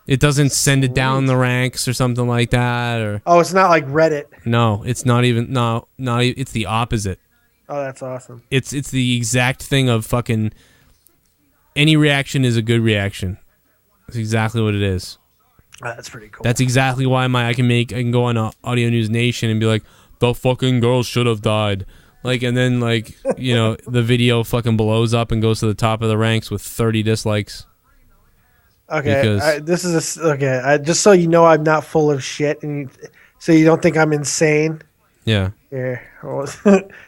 It doesn't send it down the ranks or something like that. Or it's not like Reddit. no, it's not even. No, it's the opposite. Oh, that's awesome. It's the exact thing of fucking. Any reaction is a good reaction. That's exactly what it is. Oh, that's pretty cool. That's exactly why I can go on Audio News Nation and be like, the fucking girl should have died. Like, and then like, the video fucking blows up and goes to the top of the ranks with 30 dislikes. Okay, just so you know, I'm not full of shit, and so you don't think I'm insane. Yeah. Here,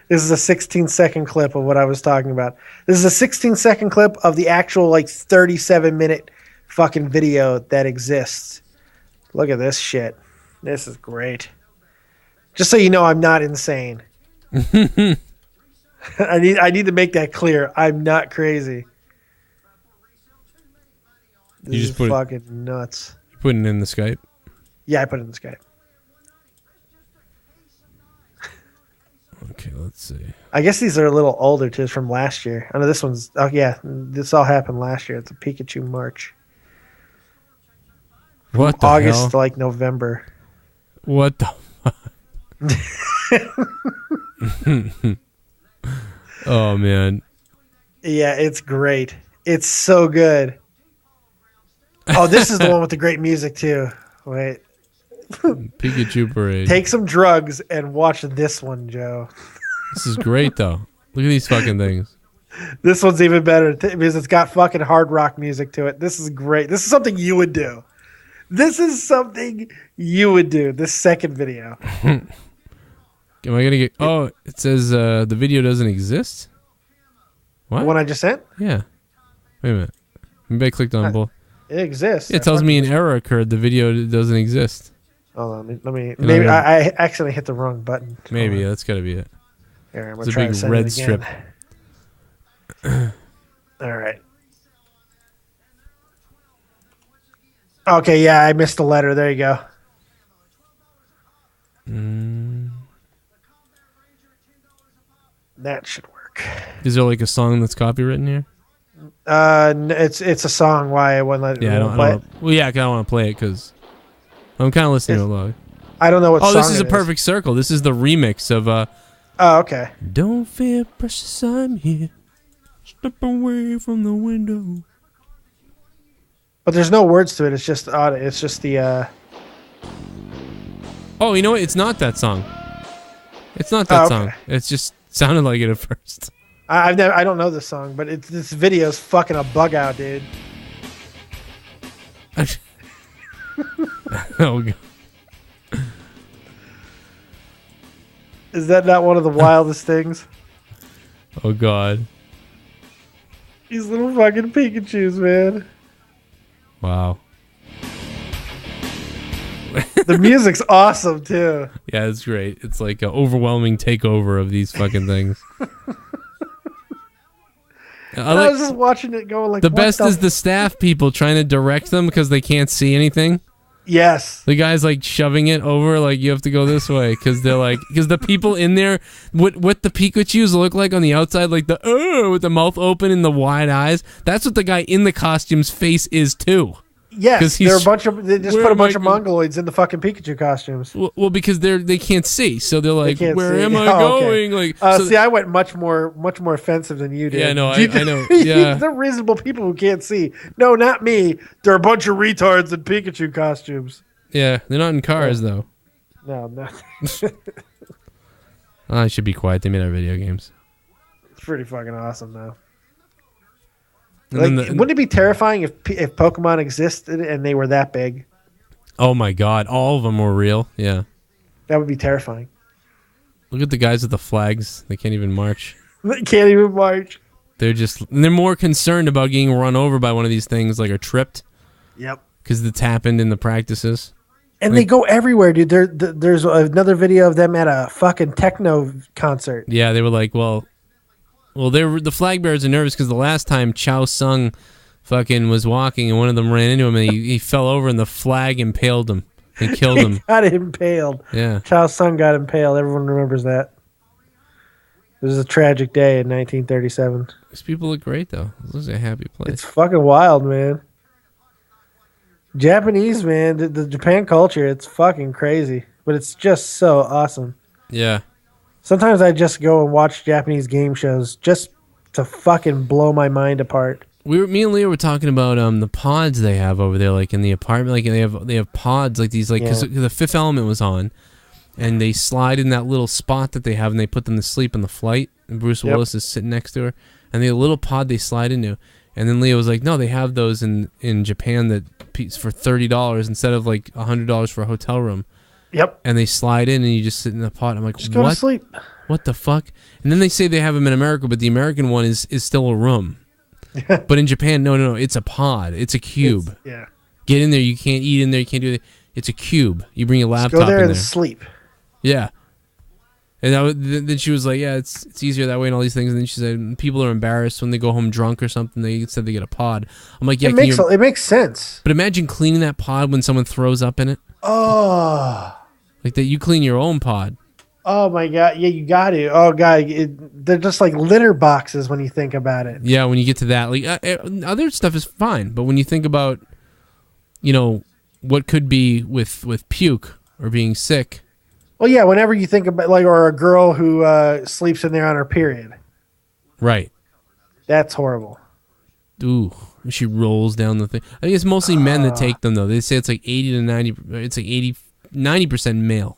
this is a 16-second clip of what I was talking about. This is a 16-second clip of the actual 37-minute fucking video that exists. Look at this shit. This is great. Just so you know, I'm not insane. I need to make that clear. I'm not crazy. This is fucking nuts. You putting it in the Skype? Yeah, I put it in the Skype. Okay, let's see. I guess these are a little older too, from last year. I know this one's. Oh yeah, this all happened last year. It's a Pikachu March. What the August hell? to November. What the fuck? Oh man. Yeah, it's great. It's so good. Oh, this is the one with the great music too. Wait. Pikachu Parade. Take some drugs and watch this one, Joe. This is great though. Look at these fucking things. This one's even better because it's got fucking hard rock music to it. This is great. This is something you would do. This second video. Am I gonna get? Oh, it says the video doesn't exist. What? The one I just sent? Yeah. Wait a minute. Maybe I clicked on both. It exists. It tells me an error occurred. The video doesn't exist. Hold on. Maybe I accidentally hit the wrong button. Maybe that's got to be it. Here, I'm It's a try big to send red it again. strip. All right. Okay, yeah, I missed the letter. There you go. That should work. Is there like a song that's copywritten here? It's a song. Why I wouldn't let Yeah, I don't play it? well, yeah, I kind of want to play it because I'm kind of listening to it live. I don't know what. Oh, song this is it a perfect circle. This is the remix of Oh, okay. Don't fear, precious, I'm here. Step away from the window. But there's no words to it. It's just It's just the. Oh, you know what? It's not that song. It's not that okay. song. It's just sounded like it at first. I don't know this song, but this video's fucking a bug out, dude. Oh god. Is that not one of the wildest things? Oh god. These little fucking Pikachus, man. Wow. The music's awesome too. Yeah, it's great. It's like an overwhelming takeover of these fucking things. I was just watching it going like. The best is the staff people trying to direct them because they can't see anything. Yes. The guy's like shoving it over, like you have to go this way because they're like, because the people in there, what the Pikachus look like on the outside, like the with the mouth open and the wide eyes. That's what the guy in the costume's face is too. Yes, they're a bunch of. They just put a bunch of mongoloids in the fucking Pikachu costumes. Well, because they can't see, so they're like, "Where am I going?" Like, see, I went much more offensive than you did. Yeah, no, I know. Yeah, they're reasonable people who can't see. No, not me. They're a bunch of retards in Pikachu costumes. Yeah, they're not in cars though. No, not. I should be quiet. They made our video games. It's pretty fucking awesome though. Like, wouldn't it be terrifying if Pokemon existed and they were that big? Oh my god, all of them were real. Yeah, that would be terrifying. Look at the guys with the flags. They can't even march. They can't even march. They're more concerned about getting run over by one of these things, like, or tripped. Yep. Because it's happened in the practices. And they go everywhere, dude. There's another video of them at a fucking techno concert. Yeah, they were like, well, the flag bearers are nervous because the last time Chow Sung fucking was walking and one of them ran into him and he fell over and the flag impaled him. and killed him. Got impaled. Yeah. Child's son got impaled. Everyone remembers that. It was a tragic day in 1937. These people look great, though. This is a happy place. It's fucking wild, man. Japanese, man, the Japan culture, it's fucking crazy. But it's just so awesome. Yeah. Sometimes I just go and watch Japanese game shows just to fucking blow my mind apart. Me and Leo were talking about the pods they have over there, like in the apartment. Like they have pods like these, like because the Fifth Element was on, and they slide in that little spot that they have, and they put them to sleep on the flight. And Bruce Willis is sitting next to her, and they have a little pod they slide into. And then Leo was like, "No, they have those in Japan that for $30 instead of like $100 for a hotel room." Yep. And they slide in, and you just sit in the pod. I'm like, just go to sleep. What the fuck? And then they say they have them in America, but the American one is still a room. But in Japan, no, it's a pod. It's a cube. Yeah. Get in there. You can't eat in there. You can't do it. It's a cube. You bring your laptop Just go there in and sleep. Yeah. And then she was like, yeah, it's easier that way and all these things. And then she said people are embarrassed when they go home drunk or something. They said they get a pod. I'm like, yeah, it makes sense. But imagine cleaning that pod when someone throws up in it. Oh. Like that, you clean your own pod. Oh my god! Yeah, you got to. Oh god, they're just like litter boxes when you think about it. Yeah, when you get to that, like other stuff is fine, but when you think about, what could be with puke or being sick. Well, yeah. Whenever you think about or a girl who sleeps in there on her period. Right. That's horrible. Ooh, she rolls down the thing. I think it's mostly men that take them though. They say it's like 80 to 90. It's like 90% male.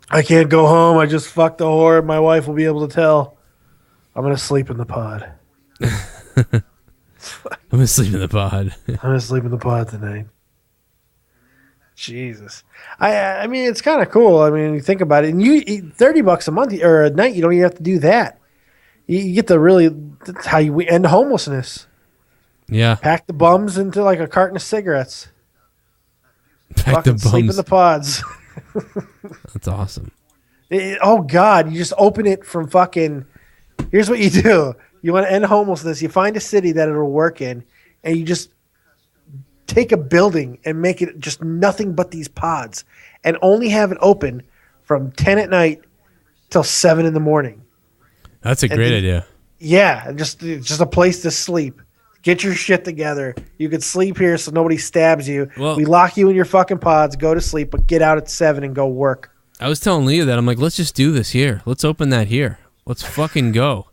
I can't go home. I just fucked the whore. My wife will be able to tell. I'm going to sleep in the pod. I'm going to sleep in the pod. I'm going to sleep in the pod tonight. Jesus. I mean, it's kind of cool. I mean, you think about it. And you eat $30 a month or a night, you don't even have to do that. You get that's how you end homelessness. Yeah. Pack the bums into like a carton of cigarettes. Pack the bums. Sleep in the pods. That's awesome. Oh God! You just open it from fucking. Here's what you do: you want to end homelessness. You find a city that it'll work in, and you just take a building and make it just nothing but these pods, and only have it open from 10 at night till 7 in the morning. That's a great idea. Yeah, just a place to sleep. Get your shit together. You can sleep here so nobody stabs you. Well, we lock you in your fucking pods, go to sleep, but get out at 7 and go work. I was telling Leah that. I'm like, let's just do this here. Let's open that here. Let's fucking go.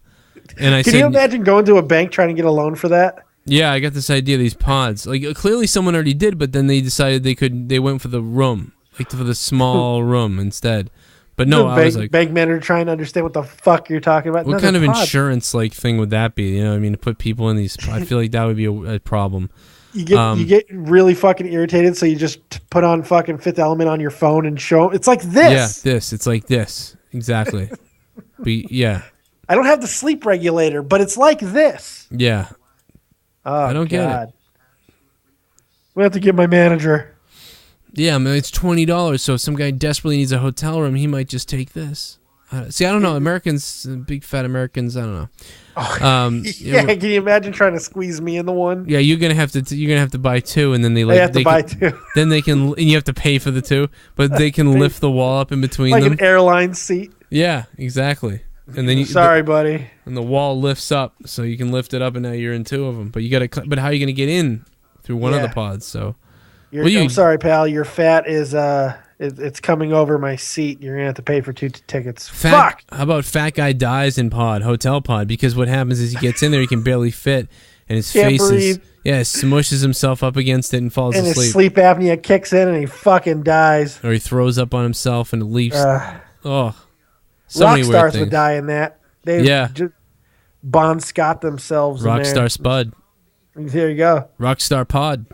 And I said, can you imagine going to a bank trying to get a loan for that? Yeah, I got this idea, these pods. Like, clearly someone already did, but then they decided they went for the room. Like, for the small room instead. But no, I was like, bank manager trying to understand what the fuck you're talking about. What kind of insurance thing would that be? I mean, to put people in these, I feel like that would be a problem. You get really fucking irritated, so you just put on fucking Fifth Element on your phone and show. It's like this. Yeah, it's like this exactly. Yeah. I don't have the sleep regulator, but it's like this. Yeah. Oh, I don't get it. We have to get my manager. Yeah, I mean, it's $20, so if some guy desperately needs a hotel room, he might just take this. See, I don't know. Americans, big fat Americans, I don't know. Yeah, can you imagine trying to squeeze me in the one? Yeah, you're gonna have to buy two, and then they have to buy two. Then they can, and you have to pay for the two, but they can lift the wall up in between like them, an airline seat. Yeah, exactly. And then buddy. And the wall lifts up, so you can lift it up, and now you're in two of them. But but how are you gonna get in through one of the pods? So. I'm sorry, pal. Your fat is it's coming over my seat. You're gonna have to pay for 2 tickets. Fuck. How about fat guy dies in hotel pod? Because what happens is he gets in there, he can barely fit, and his face smushes himself up against it and falls asleep. And his sleep apnea kicks in, and he fucking dies. Or he throws up on himself and leaves. So rock stars would die in that. They just Bon Scott themselves. Rockstar Spud. There you go. Rockstar Pod.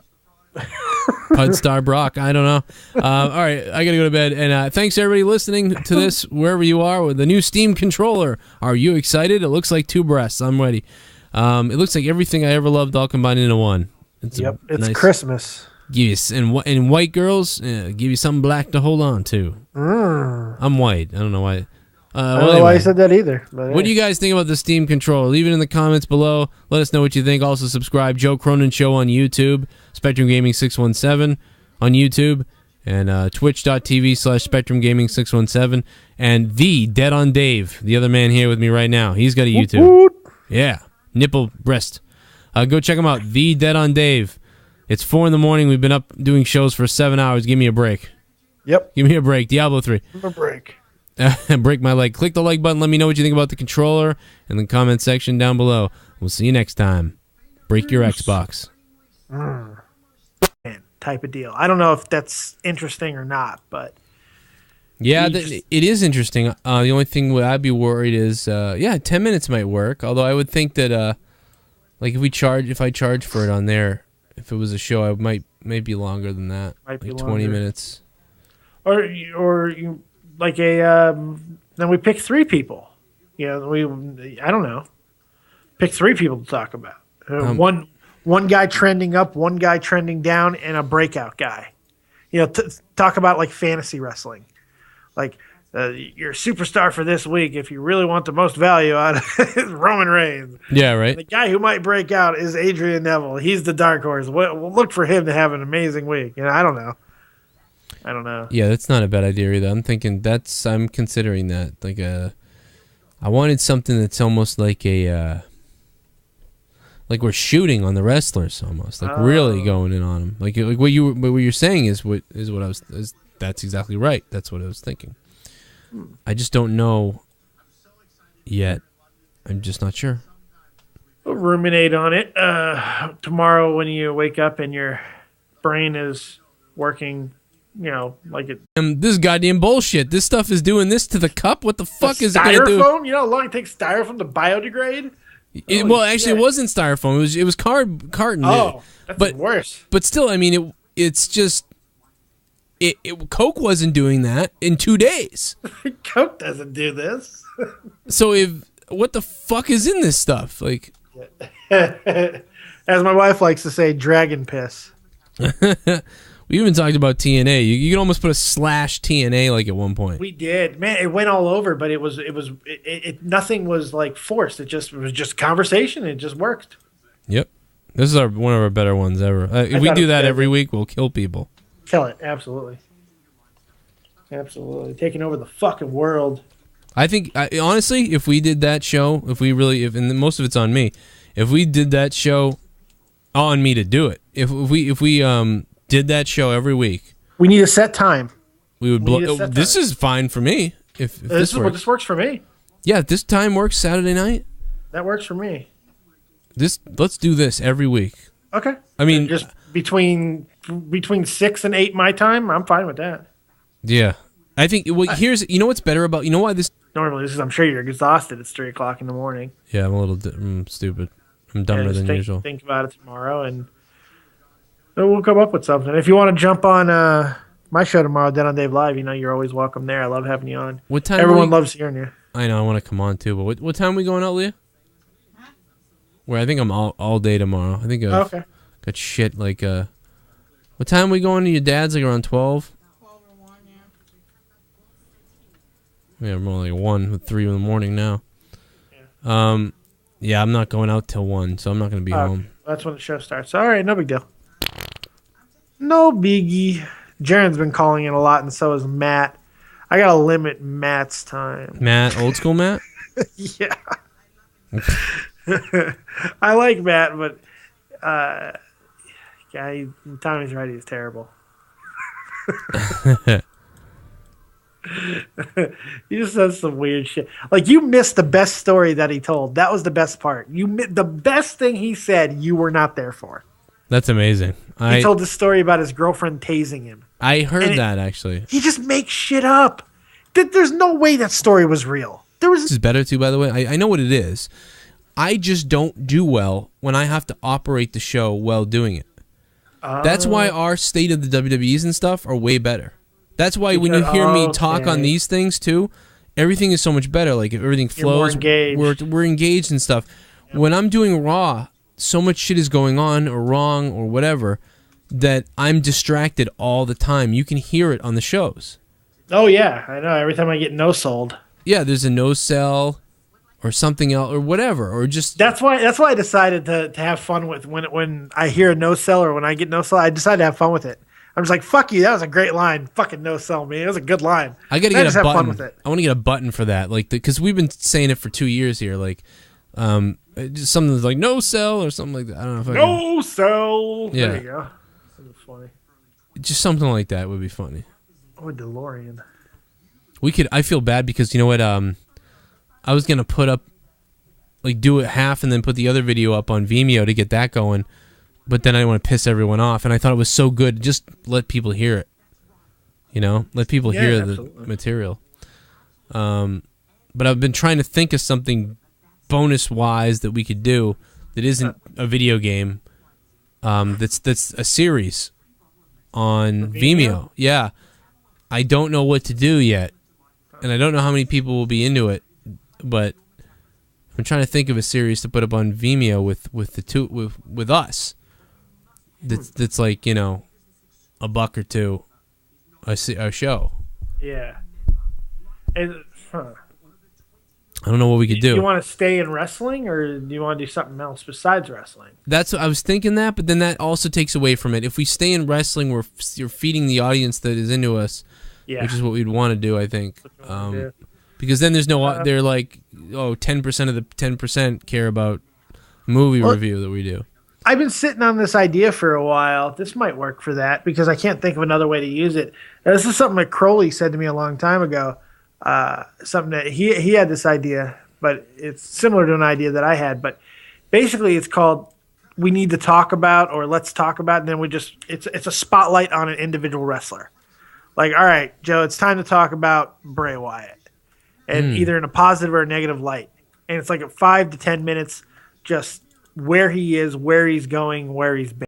Pudstar Brock. I don't know. All right, I gotta go to bed. And thanks everybody listening to this wherever you are with the new Steam controller. Are you excited? It looks like 2 breasts. I'm ready. It looks like everything I ever loved all combined into one. It's nice, Christmas. Give you and white girls give you something black to hold on to. I'm white. I don't know why. I don't know why I said that either. But what do you guys think about the Steam controller? Leave it in the comments below. Let us know what you think. Also subscribe. Joe Cronin Show on YouTube. Spectrum Gaming 617 on YouTube. and twitch.tv/Spectrum Gaming 617, and the Dead on Dave, the other man here with me right now. He's got a YouTube. Whoop. Yeah, nipple breast. Go check him out. The Dead on Dave. It's 4 in the morning. We've been up doing shows for 7 hours. Give me a break. Yep. Give me a break. Diablo 3. Give me a break. Break my leg. Click the like button. Let me know what you think about the controller in the comment section down below. We'll see you next time. Break your Xbox. Type of deal. I don't know if that's interesting or not, but yeah, it is interesting. The only thing I'd be worried is, 10 minutes might work. Although I would think that, like if I charge for it on there, if it was a show, I might be longer than that. Might be like 20 minutes. Or you like then we pick 3 people. I don't know. Pick 3 people to talk about. One guy trending up, one guy trending down, and a breakout guy. Talk about like fantasy wrestling. Like your superstar for this week, if you really want the most value out of it, is Roman Reigns. Yeah, right. The guy who might break out is Adrian Neville. He's the dark horse. We'll look for him to have an amazing week. I don't know. Yeah, that's not a bad idea either. I'm considering that. Like I wanted something that's almost like like we're shooting on the wrestlers almost, like really going in on them. Like what you're saying is what I was. That's exactly right. That's what I was thinking. I just don't know yet. I'm just not sure. We'll ruminate on it tomorrow when you wake up and your brain is working. Like it. This goddamn bullshit. This stuff is doing this to the cup. What the fuck is it gonna do? Styrofoam? You know how long it takes styrofoam to biodegrade? It wasn't styrofoam. It was carton. Oh, that's worse. But still, I mean, it's just Coke wasn't doing that in 2 days. Coke doesn't do this. So what the fuck is in this stuff? Like, as my wife likes to say, dragon piss. We even talked about TNA. You could almost put a /TNA like at one point. We did, man. It went all over, but it was nothing was like forced. It was just conversation. It just worked. Yep, this is one of our better ones ever. If we do that every week, we'll kill people. Kill it, absolutely, taking over the fucking world. I think honestly, if we did that show, and most of it's on me, if we did that show, on me to do it. If we did that show every week, we need a set time. We would blow. This is fine for me. If this works for me. Yeah, if this time works Saturday night, that works for me. Let's do this every week. Okay. I mean, just between 6 and 8 my time, I'm fine with that. Yeah, I think. Well, here's what's better about why this. Normally, I'm sure you're exhausted. It's 3 o'clock in the morning. Yeah, I'm a little stupid. I'm dumber than usual. Think about it tomorrow, and we'll come up with something. If you want to jump on my show tomorrow, Dead on Dave Live, you're always welcome there. I love having you on. What time? Everyone loves hearing you. I know. I want to come on too, but what time are we going out, Leah? Where I think I'm all day tomorrow. I think I've got shit like. What time are we going to your dad's? Like around 12? 12 or 1, yeah. Yeah, more like 1 with 3 in the morning now. Yeah, I'm not going out till 1, so I'm not going to be home. That's when the show starts. All right, no big deal. No biggie. Jaren's been calling in a lot, and so has Matt. I got to limit Matt's time. Matt, old school Matt? Yeah. I like Matt, but Tommy's right, he's terrible. He just says some weird shit. Like, you missed the best story that he told. That was the best part. The best thing he said, you were not there for. That's amazing. He told the story about his girlfriend tasing him. I heard that, actually. He just makes shit up. There's no way that story was real. This is better, too, by the way. I know what it is. I just don't do well when I have to operate the show while doing it. That's why our State of the WWEs and stuff are way better. That's why when you hear me talk on these things too, everything is so much better. Like if everything flows, we're engaged and stuff. Yep. When I'm doing Raw, so much shit is going on or wrong or whatever that I'm distracted all the time. You can hear it on the shows. Oh yeah, I know. Every time I get no-sold. Yeah, there's a no-sell or something else or whatever, or just that's why I decided to have fun with when I hear a no-sell or when I get no-sell. I decided to have fun with it. I'm just like, fuck you. That was a great line. Fucking no sell me. It was a good line. I gotta And get just a have button. fun with it. I want to get a button for that, like, because we've been saying it for 2 years here, like, just something that's like no sell or something like that. I don't know if I can, No sell. Yeah. There you go. That's funny. just something like that would be funny. Oh, a DeLorean. We could. I feel bad because you know what? I was gonna put up, like, do it half and then put the other video up on Vimeo to get that going, but then I didn't want to piss everyone off, and I thought it was so good. Just let people hear it. You know, let people hear absolutely. the material. But I've been trying to think of something bonus-wise that we could do that isn't a video game. That's a series on Vimeo. Yeah, I don't know what to do yet, and I don't know how many people will be into it. But I'm trying to think of a series to put up on Vimeo with us. That's like, you know, $1 or $2 a show. Yeah. And, I don't know what we could do. Do you want to stay in wrestling, or do you want to do something else besides wrestling? That's what I was thinking that, but then that also takes away from it. If we stay in wrestling, you're feeding the audience that is into us, Yeah. which is what we'd want to do, I think. Yeah. Because then there's no, they're like, 10% of the 10% care about movie review that we do. I've been sitting on this idea for a while. This might work for that because I can't think of another way to use it. This is something that Crowley said to me a long time ago. Something that he had this idea, but it's similar to an idea that I had. But basically, it's called "We Need to Talk About" or "Let's Talk About," and then it's a spotlight on an individual wrestler. Like, all right, Joe, it's time to talk about Bray Wyatt, and either in a positive or a negative light. And it's like 5 to 10 minutes, just where he is, where he's going, where he's been.